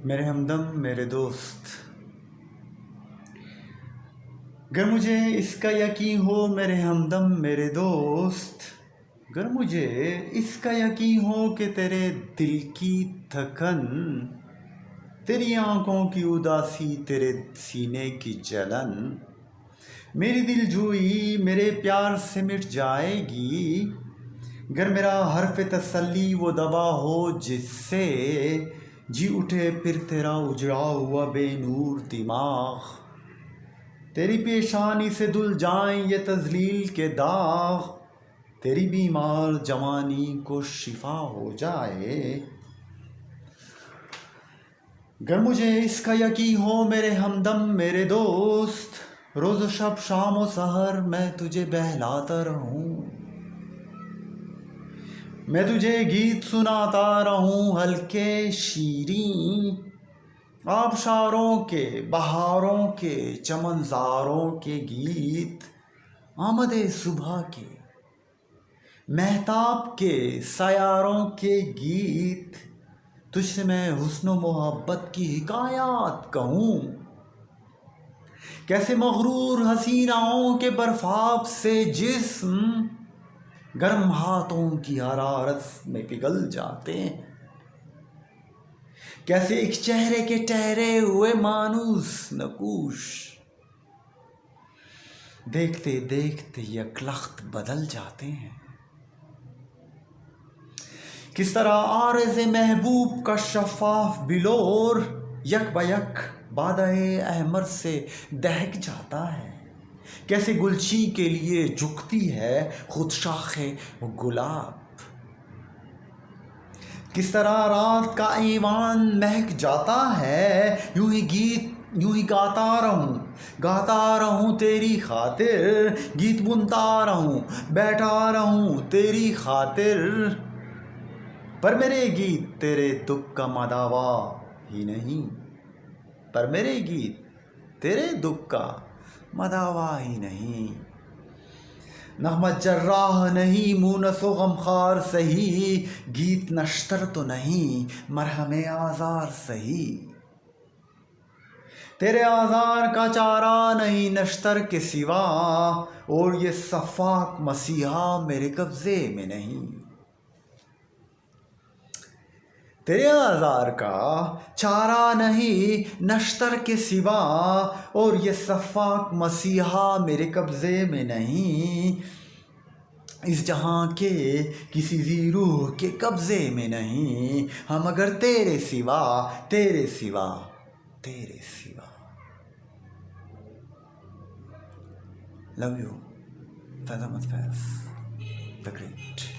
میرے ہمدم میرے دوست، گر مجھے اس کا یقین ہو میرے ہمدم میرے دوست، گر مجھے اس کا یقین ہو کہ تیرے دل کی تھکن، تیری آنکھوں کی اداسی، تیرے سینے کی جلن، میری دل جوئی میرے پیار سے مٹ جائے گی، گر میرا حرف تسلی وہ دوا ہو جس سے جی اٹھے پھر تیرا اجڑا ہوا بے نور دماغ، تیری پیشانی سے دھل جائیں یہ تذلیل کے داغ، تیری بیمار جوانی کو شفا ہو جائے، گر مجھے اس کا یقین ہو میرے ہمدم میرے دوست، روز و شب شام و سحر میں تجھے بہلاتا رہوں، میں تجھے گیت سناتا رہوں ہلکے شیریں، آبشاروں کے بہاروں کے چمنزاروں کے گیت، آمد صبح کے مہتاب کے سیاروں کے گیت، تجھ سے میں حسن و محبت کی حکایات کہوں، کیسے مغرور حسیناؤں کے برفاب سے جسم گرم ہاتھوں کی حرارت میں پگھل جاتے ہیں، کیسے ایک چہرے کے ٹھہرے ہوئے مانوس نقوش دیکھتے دیکھتے یک لخت بدل جاتے ہیں، کس طرح عارض محبوب کا شفاف بلور یک بہ یک بادہ احمر سے دہک جاتا ہے، کیسے گلچی کے لیے جھکتی ہے خود شاخ گلاب، کس طرح رات کا ایوان مہک جاتا ہے، یوں ہی گاتا رہوں تیری خاطر، گیت بنتا رہوں بیٹھا رہوں تیری خاطر، پر میرے گیت تیرے دکھ کا مداوا ہی نہیں، پر میرے گیت تیرے دکھ کا مداوا ہی نہیں، نغمہ جراح نہیں مونس و غمخوار سہی، گیت نشتر تو نہیں مرہم آزار سہی، تیرے آزار کا چارہ نہیں نشتر کے سوا، اور یہ سفاک مسیحا میرے قبضے میں نہیں، تیرے آزار کا چارہ نہیں نشتر کے سوا، اور یہ سفاک مسیحا میرے قبضے میں نہیں، اس جہاں کے کسی ذی روح کے قبضے میں نہیں، ہم اگر تیرے سوا love you Faiz Ahmad Faiz the great.